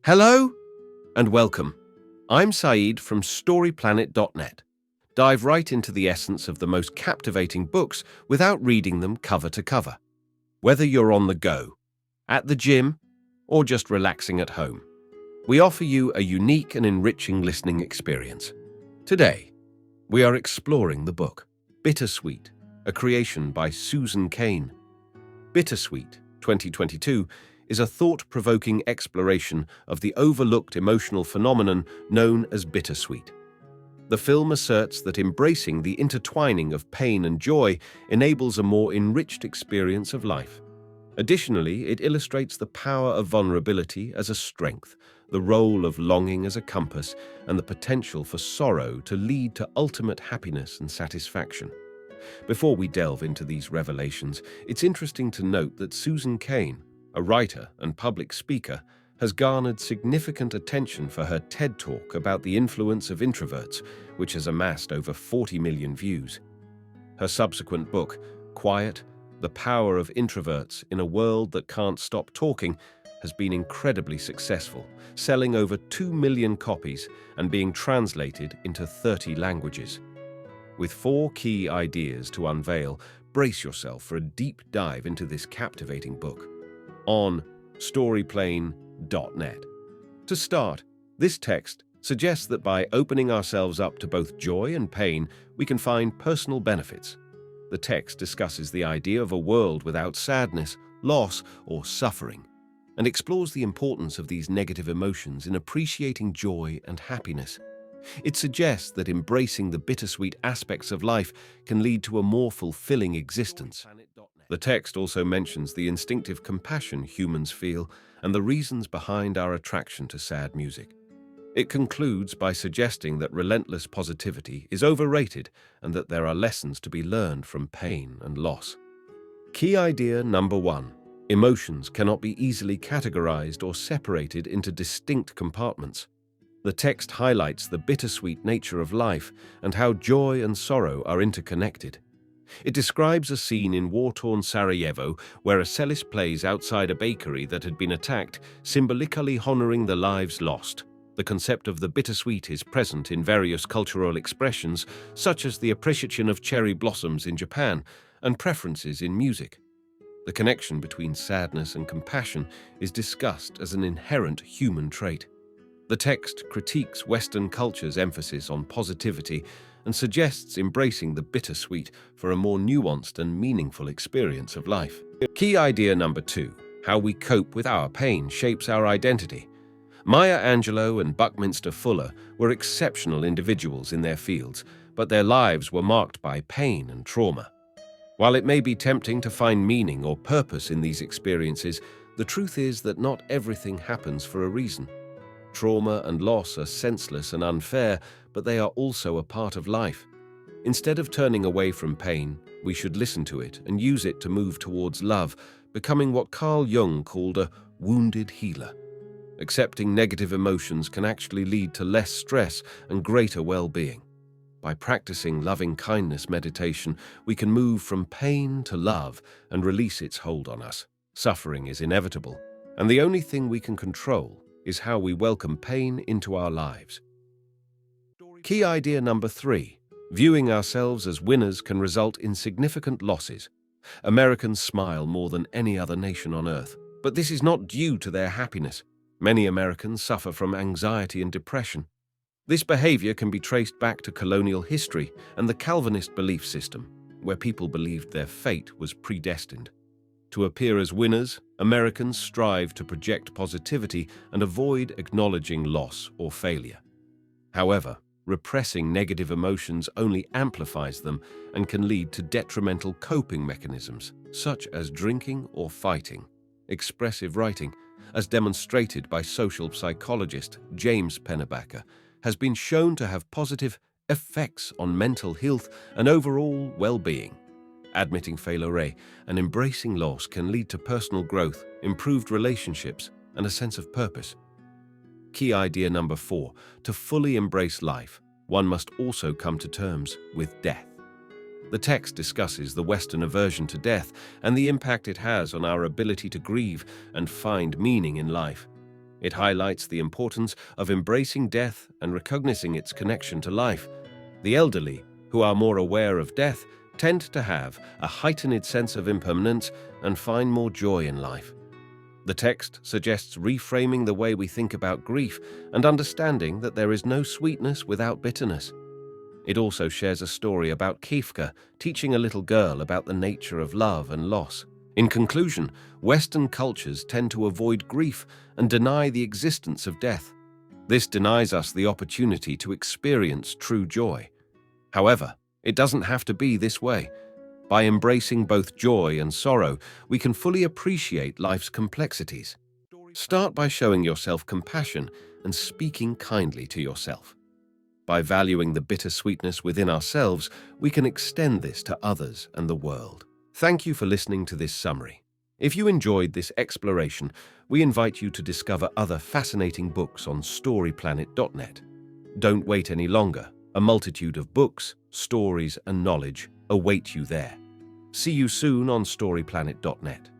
Hello and welcome. I'm Saeed from StoryPlanet.net. Dive right into the essence of the most captivating books without reading them cover to cover. Whether you're on the go, at the gym, or just relaxing at home, we offer you a unique and enriching listening experience. Today, we are exploring the book Bittersweet, a creation by Susan Cain. Bittersweet, 2022, is a thought-provoking exploration of the overlooked emotional phenomenon known as bittersweet. The film asserts that embracing the intertwining of pain and joy enables a more enriched experience of life. Additionally, it illustrates the power of vulnerability as a strength, the role of longing as a compass, and the potential for sorrow to lead to ultimate happiness and satisfaction. Before we delve into these revelations, it's interesting to note that Susan Cain, a writer and public speaker, has garnered significant attention for her TED Talk about the influence of introverts, which has amassed over 40 million views. Her subsequent book, Quiet, The Power of Introverts in a World That Can't Stop Talking, has been incredibly successful, selling over 2 million copies and being translated into 30 languages. With 4 key ideas to unveil, brace yourself for a deep dive into this captivating book on StoryPlanet.net. To start, this text suggests that by opening ourselves up to both joy and pain, we can find personal benefits. The text discusses the idea of a world without sadness, loss, or suffering, and explores the importance of these negative emotions in appreciating joy and happiness. It suggests that embracing the bittersweet aspects of life can lead to a more fulfilling existence. The text also mentions the instinctive compassion humans feel and the reasons behind our attraction to sad music. It concludes by suggesting that relentless positivity is overrated and that there are lessons to be learned from pain and loss. Key idea number 1. Emotions cannot be easily categorized or separated into distinct compartments. The text highlights the bittersweet nature of life and how joy and sorrow are interconnected. It describes a scene in war-torn Sarajevo where a cellist plays outside a bakery that had been attacked, symbolically honoring the lives lost. The concept of the bittersweet is present in various cultural expressions, such as the appreciation of cherry blossoms in Japan and preferences in music. The connection between sadness and compassion is discussed as an inherent human trait. The text critiques Western culture's emphasis on positivity and suggests embracing the bittersweet for a more nuanced and meaningful experience of life. Key idea number 2. How we cope with our pain shapes our identity. Maya Angelou and Buckminster Fuller were exceptional individuals in their fields, but their lives were marked by pain and trauma. While it may be tempting to find meaning or purpose in these experiences, the truth is that not everything happens for a reason. Trauma and loss are senseless and unfair, but they are also a part of life. Instead of turning away from pain, we should listen to it and use it to move towards love, becoming what Carl Jung called a wounded healer. Accepting negative emotions can actually lead to less stress and greater well-being. By practicing loving-kindness meditation, we can move from pain to love and release its hold on us. Suffering is inevitable, and the only thing we can control is how we welcome pain into our lives. Key idea number 3. Viewing ourselves as winners can result in significant losses. Americans smile more than any other nation on earth, but this is not due to their happiness. Many Americans suffer from anxiety and depression. This behavior can be traced back to colonial history and the Calvinist belief system, where people believed their fate was predestined. To appear as winners, Americans strive to project positivity and avoid acknowledging loss or failure. However, repressing negative emotions only amplifies them and can lead to detrimental coping mechanisms, such as drinking or fighting. Expressive writing, as demonstrated by social psychologist James Pennebaker, has been shown to have positive effects on mental health and overall well-being. Admitting failure and embracing loss can lead to personal growth, improved relationships, and a sense of purpose. Key idea number 4. To fully embrace life, one must also come to terms with death. The text discusses the Western aversion to death and the impact it has on our ability to grieve and find meaning in life. It highlights the importance of embracing death and recognizing its connection to life. The elderly, who are more aware of death, tend to have a heightened sense of impermanence and find more joy in life. The text suggests reframing the way we think about grief and understanding that there is no sweetness without bitterness. It also shares a story about Kafka teaching a little girl about the nature of love and loss. In conclusion, Western cultures tend to avoid grief and deny the existence of death. This denies us the opportunity to experience true joy. However, it doesn't have to be this way. By embracing both joy and sorrow, we can fully appreciate life's complexities. Start by showing yourself compassion and speaking kindly to yourself. By valuing the bittersweetness within ourselves, we can extend this to others and the world. Thank you for listening to this summary. If you enjoyed this exploration, we invite you to discover other fascinating books on storyplanet.net. Don't wait any longer. A multitude of books, stories, and knowledge await you there. See you soon on storyplanet.net.